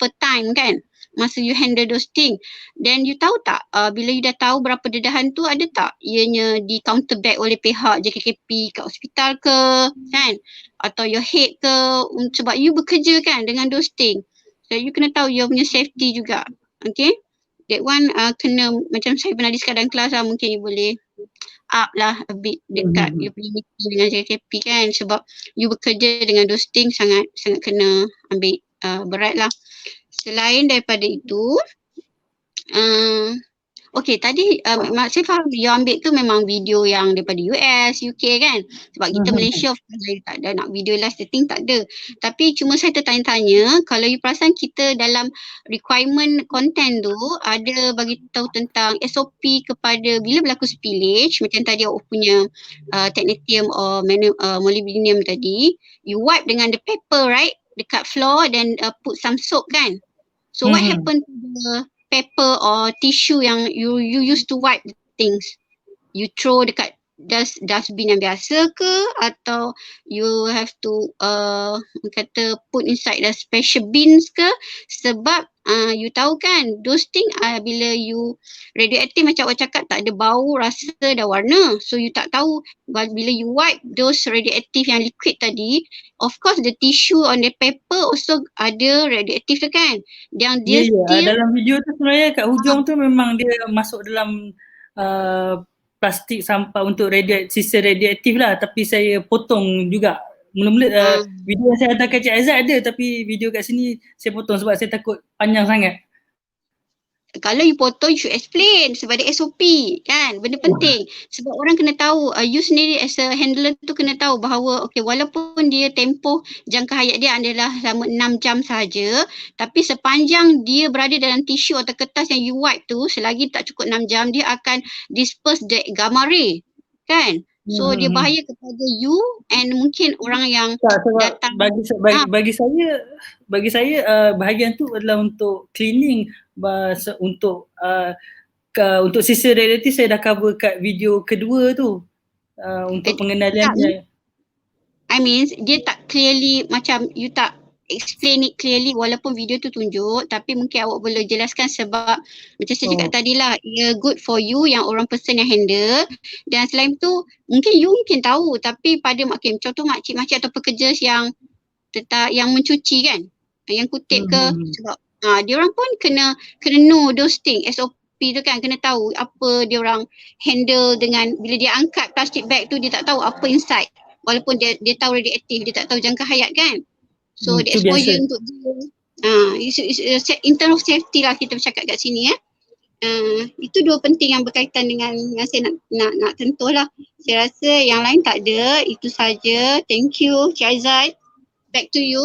per time kan, masa you handle those thing. Then you tahu tak bila you dah tahu berapa dedahan tu, ada tak ianya di counterback oleh pihak JKKP kat hospital ke kan, atau your head ke, sebab you bekerja kan dengan those thing. So you kena tahu you punya safety juga, okay. That one kena, macam saya pernah discuss dalam kelas lah, mungkin you boleh up lah a bit dekat you punya meeting dengan JKP kan, sebab you bekerja dengan those things sangat kena ambil berat lah. Selain daripada itu, okay, tadi saya faham you ambil tu memang video yang daripada US, UK kan, sebab kita Malaysia of course tak ada nak video live setting, tak ada. Tapi cuma saya tertanya-tanya, kalau you perasan kita dalam requirement content tu ada bagi tahu tentang SOP kepada bila berlaku spillage, macam tadi awak punya technetium or molybdenum tadi, you wipe dengan the paper right dekat floor, then put some soap kan. So what happened to the paper or tissue yang you used to wipe things? You throw dekat dustbin yang biasa ke, atau you have to kata put inside the special bins ke? Sebab you tahu kan those thing bila you radioactive macam awak cakap tak ada bau, rasa dan warna. So you tak tahu bila you wipe those radioactive yang liquid tadi, of course the tissue on the paper also ada radioactive tu kan. Yang dia dalam video tu sebenarnya kat hujung tu memang dia masuk dalam plastik sampah untuk sisa radioaktif lah, tapi saya potong juga. Mula-mula video yang saya hantar kat Cik Aizat ada, tapi video kat sini saya potong sebab saya takut panjang sangat. Kalau you potong, you should explain sebab ada SOP kan, benda penting. Sebab orang kena tahu, you sendiri as a handler tu kena tahu bahawa okay, walaupun dia tempoh jangka hayat dia adalah selama 6 jam sahaja, tapi sepanjang dia berada dalam tisu atau kertas yang you wipe tu, selagi tak cukup 6 jam, dia akan disperse the gamma ray kan. So dia bahaya kepada you and mungkin orang yang datang. Bagi saya bahagian tu adalah untuk cleaning, untuk sisi reality saya dah cover kat video kedua tu untuk pengendaliannya. I mean dia tak clearly, macam you tak explain it clearly walaupun video tu tunjuk, tapi mungkin awak boleh jelaskan sebab macam saya cakap tadi lah, ia good for you yang orang person yang handle, dan selain tu mungkin you mungkin tahu tapi pada contoh makcik-makcik atau pekerja yang yang mencuci kan, yang kutip ke, sebab dia orang pun kena know those things, SOP tu kan, kena tahu apa dia orang handle dengan bila dia angkat plastic bag tu, dia tak tahu apa inside. Walaupun dia tahu radioaktif, dia tak tahu jangka hayat kan. So the exposure untuk dia in terms of safety lah kita bercakap kat sini itu dua penting yang berkaitan dengan yang saya nak tentu lah. Saya rasa yang lain tak ada, itu saja. Thank you Cik Aizat, back to you.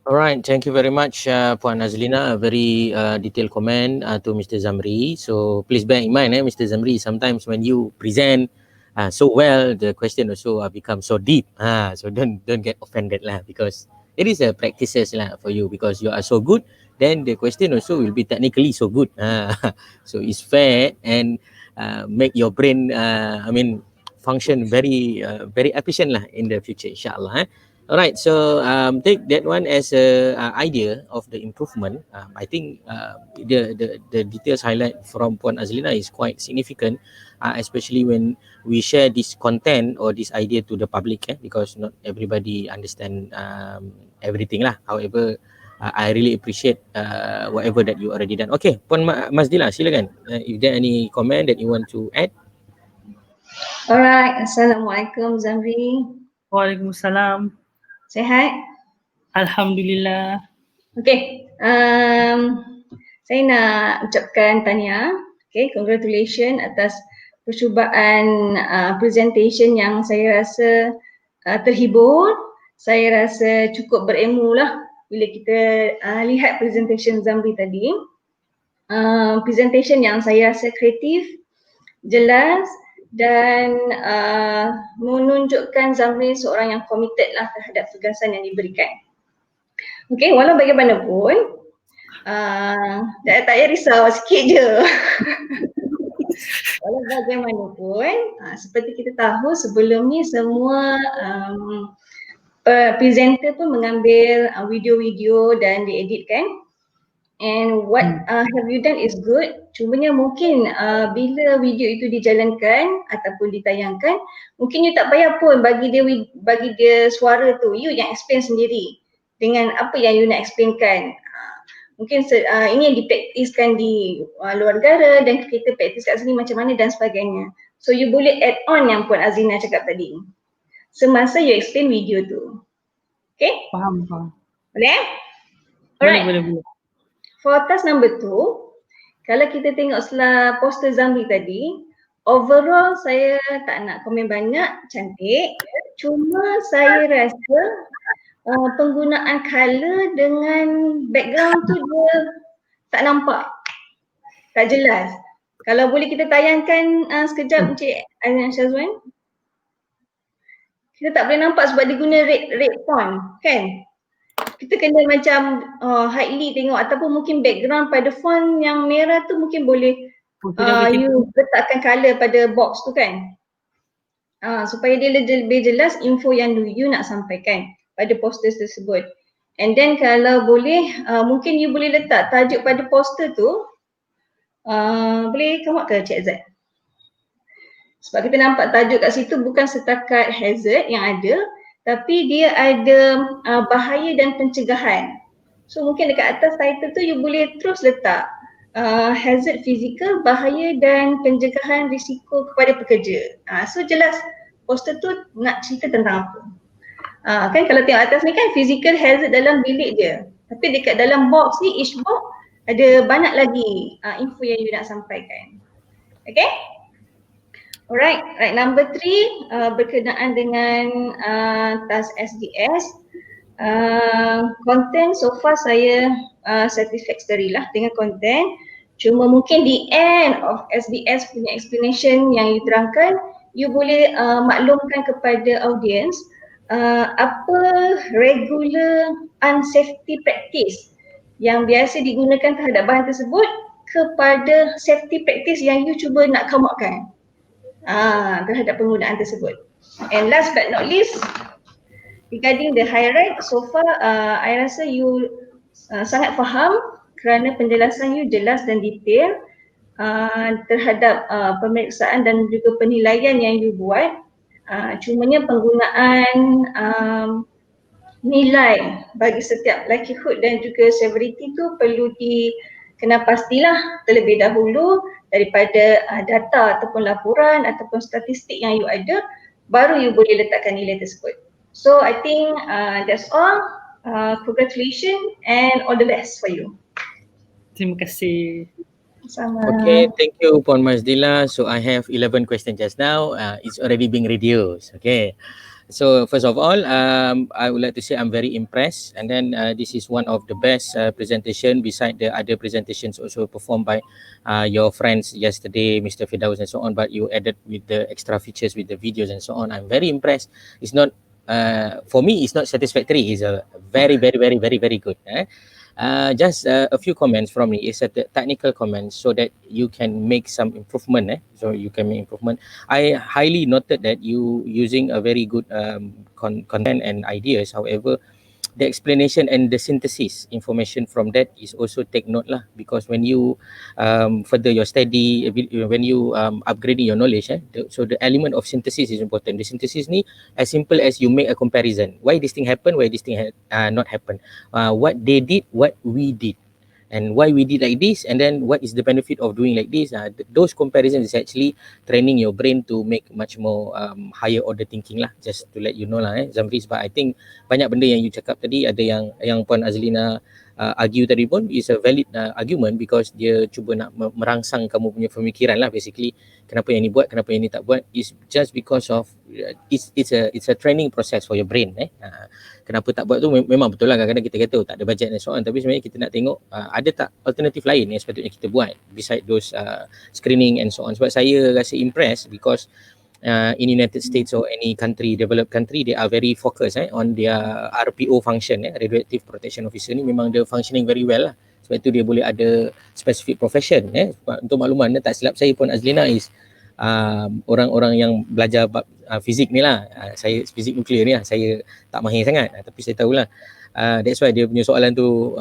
Alright, thank you very much Puan Nazlina, a very detailed comment to Mr. Zamri. So please bear in mind Mr. Zamri, sometimes when you present so well, the question also become so deep. So don't get offended lah, because it is a practices lah for you, because you are so good, then the question also will be technically so good. So it's fair and make your brain function very efficient lah in the future, insyaAllah. Alright, so take that one as a idea of the improvement. I think the details highlight from Puan Azlina is quite significant, especially when we share this content or this idea to the public, because not everybody understand everything lah. However, I really appreciate whatever that you already done. Okay, Puan Mazdila, silakan. If there any comment that you want to add? Alright, Assalamualaikum Zamri. Waalaikumsalam. Sihat? Alhamdulillah. Okay, saya nak ucapkan tahniah. Okay, congratulations atas percubaan presentation yang saya rasa terhibur. Saya rasa cukup berilmu lah bila kita lihat presentation Zamri tadi. Presentation yang saya rasa kreatif, jelas dan menunjukkan Zamri seorang yang committed lah terhadap tugasan yang diberikan. Okay, walau bagaimanapun tak payah risau, sikit je. Walau bagaimanapun, seperti kita tahu sebelum ni semua presenter pun mengambil video-video dan dieditkan. And what have you done is good. Cumanya mungkin bila video itu dijalankan ataupun ditayangkan, mungkin you tak payah pun bagi dia suara tu, you yang explain sendiri dengan apa yang you nak explainkan. Mungkin ini yang dipraktiskan di luar negara dan kita praktis kat sini macam mana dan sebagainya. So you boleh add on yang Puan Azina cakap tadi semasa you explain video tu. Okay? Faham. Boleh? Boleh. For task number 2, kalau kita tengok setelah poster Zamri tadi, overall saya tak nak komen banyak, cantik. Cuma saya rasa penggunaan colour dengan background tu dia tak nampak, tak jelas. Kalau boleh kita tayangkan sekejap Encik Syazwan. Kita tak boleh nampak sebab dia guna red font kan. Kita kena macam highly tengok ataupun mungkin background pada font yang merah tu mungkin boleh you letakkan colour pada box tu kan. Supaya dia lebih jelas info yang you nak sampaikan pada poster tersebut. And then kalau boleh mungkin you boleh letak tajuk pada poster tu. Boleh come up ke Cik Azad? Sebab kita nampak tajuk kat situ bukan setakat hazard yang ada, tapi dia ada bahaya dan pencegahan. So mungkin dekat atas title tu you boleh terus letak hazard fizikal, bahaya dan pencegahan risiko kepada pekerja. So jelas poster tu nak cerita tentang apa. Kan kalau tengok atas ni kan physical hazard dalam bilik dia, tapi dekat dalam box ni, each box ada banyak lagi info yang you nak sampaikan. Okay? Alright, number 3 berkenaan dengan task SDS. Content so far saya satisfactory lah dengan content. Cuma mungkin di end of SBS punya explanation yang you terangkan, you boleh maklumkan kepada audience apa regular unsafety practice yang biasa digunakan terhadap bahan tersebut kepada safety practice yang you cuba nak come upkan terhadap penggunaan tersebut. And last but not least, regarding the hierarchy, so far I rasa you sangat faham kerana penjelasan you jelas dan detail terhadap pemeriksaan dan juga penilaian yang you buat. Cumanya penggunaan nilai bagi setiap likelihood dan juga severity tu perlu kena pastilah terlebih dahulu daripada data ataupun laporan ataupun statistik yang you ada, baru you boleh letakkan nilai tersebut. So I think that's all. Congratulations and all the best for you. Terima kasih. Sama. Okay, thank you Puan Mazdila. So I have 11 questions just now. It's already being reduced. Okay. So first of all, I would like to say I'm very impressed, and then this is one of the best presentation beside the other presentations also performed by your friends yesterday, Mr. Firdaus and so on, but you added with the extra features with the videos and so on. I'm very impressed. It's not, for me, it's not satisfactory. It's a very, very, very, very, very good. Just a few comments from me. It's a technical comments so that you can make some improvement. So you can make improvement. I highly noted that you using a very good content and ideas. However, the explanation and the synthesis information from that is also take note lah, because when you further your study, when you upgrading your knowledge, so the element of synthesis is important. The synthesis ni as simple as you make a comparison. Why this thing happen? Why this thing not happen? What they did, what we did, and why we did like this, and then what is the benefit of doing like this. Those comparisons is actually training your brain to make much more higher order thinking lah, just to let you know lah Zamri. But I think banyak benda yang you cakap tadi, ada yang Puan Azlina argue tadi pun is a valid argument, because dia cuba nak merangsang kamu punya pemikiran lah basically. Kenapa yang ni buat, kenapa yang ni tak buat, is just because of it's a training process for your brain. Kenapa tak buat tu memang betul lah, kadang-kadang kita kata tak ada budget dan so on, tapi sebenarnya kita nak tengok ada tak alternatif lain yang sepatutnya kita buat beside those screening and so on. Sebab saya rasa impressed because in United States or any country, developed country, they are very focused on their RPO function, Radioactive Protection Officer ni memang dia functioning very well lah. Sebab itu dia boleh ada specific profession. Untuk makluman, tak silap saya Puan Azlina is orang-orang yang belajar fizik ni lah. Saya fizik nuklear ni lah, saya tak mahir sangat, tapi saya tahulah. That's why dia punya soalan tu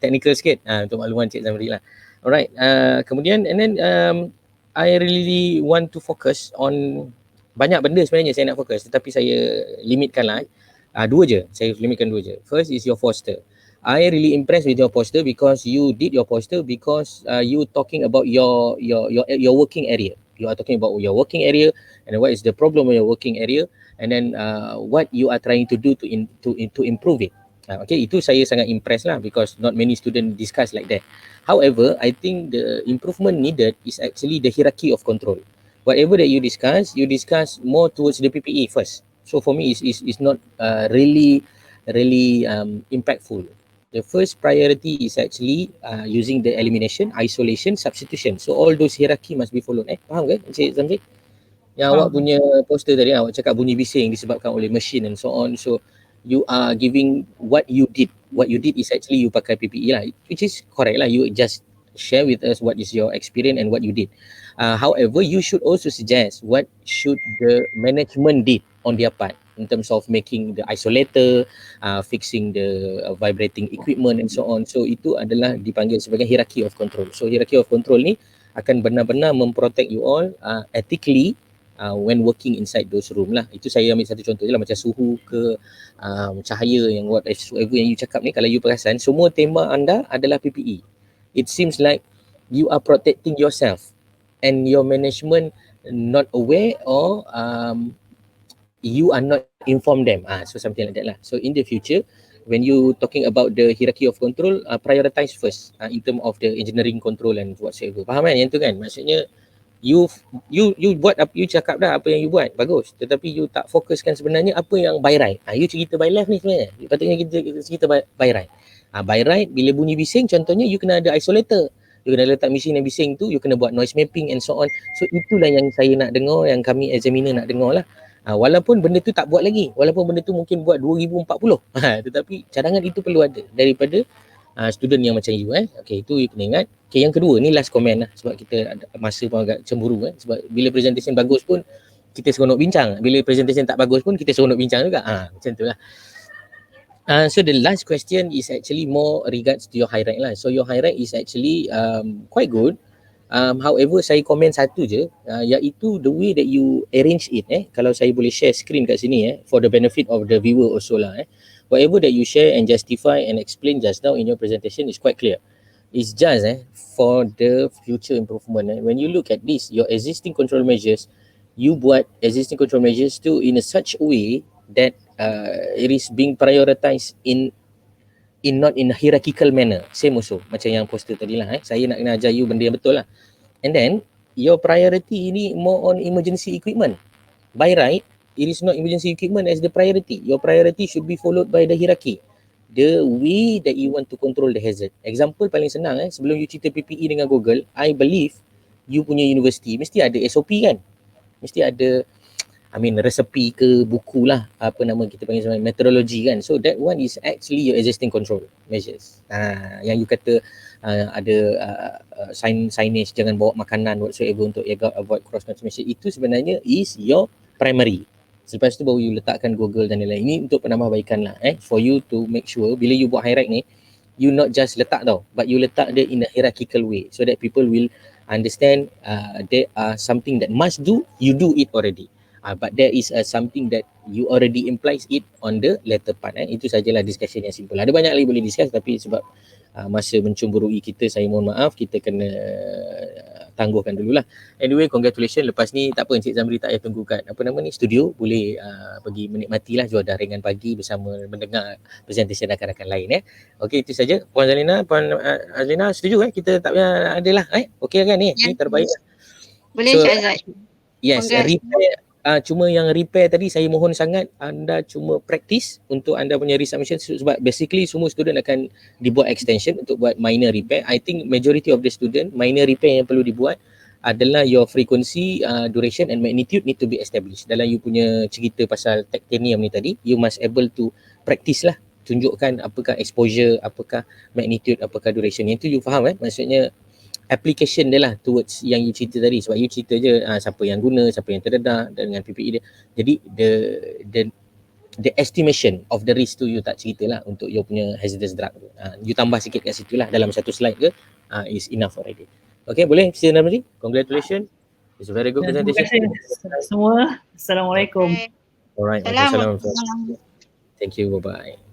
technical sikit, untuk makluman Cik Zamri lah. Alright, kemudian and then I really want to focus on banyak benda sebenarnya saya nak fokus, tetapi saya limitkan lah. Dua je, saya limitkan dua je. First is your poster. I really impressed with your poster because you did your poster because you talking about your working area. You are talking about your working area and what is the problem in your working area, and then what you are trying to do to improve it. Okay, itu saya sangat impressed lah, because not many students discuss like that. However, I think the improvement needed is actually the hierarchy of control. Whatever that you discuss more towards the PPE first. So for me, it's not really impactful. The first priority is actually using the elimination, isolation, substitution. So all those hierarchy must be followed. Faham ke Encik Zamri? Yang awak punya poster tadi, awak cakap bunyi bising disebabkan oleh machine and so on. So you are giving what you did. What you did is actually you pakai PPE lah, which is correct lah. You just share with us what is your experience and what you did. However, you should also suggest what should the management did on their part in terms of making the isolator, fixing the vibrating equipment and so on. So itu adalah dipanggil sebagai hierarchy of control. So hierarchy of control ni akan benar-benar memprotect you all ethically when working inside those room lah. Itu saya ambil satu contoh je lah, macam suhu ke cahaya, yang whatever yang you cakap ni, kalau you perasan semua tema anda adalah PPE. It seems like you are protecting yourself and your management not aware, or you are not inform them. So something like that lah. So in the future, when you talking about the hierarchy of control, prioritize first in term of the engineering control and whatsoever. Faham kan yang tu kan? Maksudnya you buat apa, you cakap dah apa yang you buat, bagus, tetapi you tak fokuskan sebenarnya apa yang by right. You cerita by left ni sebenarnya, patutnya kita cerita by right. By right, bila bunyi bising contohnya you kena ada isolator. you kena letak mesin yang bising tu, you kena buat noise mapping and so on. So itulah yang saya nak dengar, yang kami examiner nak dengar lah. Walaupun benda tu tak buat lagi, walaupun benda tu mungkin buat 2040, tetapi cadangan itu perlu ada daripada student yang macam you. Okay, itu you kena ingat. Okay, yang kedua ni last comment lah, sebab kita ada masa pun agak cemburu sebab bila presentation bagus pun kita seronok bincang, bila presentation tak bagus pun kita seronok bincang juga. Macam tu lah. So the last question is actually more regards to your high rank lah. So your high rank is actually quite good. However, saya komen satu je, iaitu the way that you arrange it. Kalau saya boleh share screen kat sini for the benefit of the viewer also lah. Whatever that you share and justify and explain just now in your presentation is quite clear. It's just for the future improvement. When you look at this, your existing control measures, you buat existing control measures tu in a such a way that it is being prioritized in not in a hierarchical manner. Same also macam yang poster tadi lah. Saya nak kena ajar you benda yang betul lah. And then your priority ini more on emergency equipment. By right, it is not emergency equipment as the priority. Your priority should be followed by the hierarchy, the way that you want to control the hazard. Example paling senang, sebelum you cerita PPE dengan Google, I believe you punya university mesti ada SOP kan, mesti ada resepi ke buku lah, apa nama kita panggil sebenarnya, methodology kan. So that one is actually your existing control measures. Yang you kata ada signage jangan bawa makanan whatsoever untuk avoid cross transmission, itu sebenarnya is your primary. Selepas tu baru you letakkan Google dan lain-lain. Ini untuk penambahbaikan lah for you to make sure bila you buat high rank ni, you not just letak tau, but you letak dia in a hierarchical way so that people will understand there are something that must do, you do it already. But there is something that you already implies it on the latter part. Itu sajalah discussion yang simple. Ada banyak lagi boleh discuss, tapi sebab masa mencemburui kita, saya mohon maaf, kita kena tangguhkan dululah. Anyway, congratulations. Lepas ni tak apa, Encik Zamri tak payah tunggu kat studio, boleh pergi menikmatilah juadah ringan pagi bersama mendengar presentation rakan-rakan lain. Okey, itu saja. Puan Zalina, Puan Azlina setuju kita tak payah adalah okey kan ni? Ni terbaik. Boleh Cik Aizat. Yes, repair. Cuma yang repair tadi saya mohon sangat anda cuma practice untuk anda punya resubmission, sebab basically semua student akan dibuat extension untuk buat minor repair. I think majority of the student, minor repair yang perlu dibuat adalah your frequency, duration and magnitude need to be established. Dalam you punya cerita pasal titanium ni tadi, you must able to practice lah, tunjukkan apakah exposure, apakah magnitude, apakah duration. Yang tu you faham maksudnya application dia lah towards yang you cerita tadi. Sebab you cerita je siapa yang guna, siapa yang terdedah dengan PPE dia. Jadi the estimation of the risk tu you tak cerita lah untuk you punya hazardous drug tu. You tambah sikit kat situ lah, dalam satu slide ke is enough already. Okay, boleh Mr. Namri? Congratulations. It's a very good presentation. Terima kasih semua. Assalamualaikum. Alright. Assalamualaikum. Thank you. Bye-bye.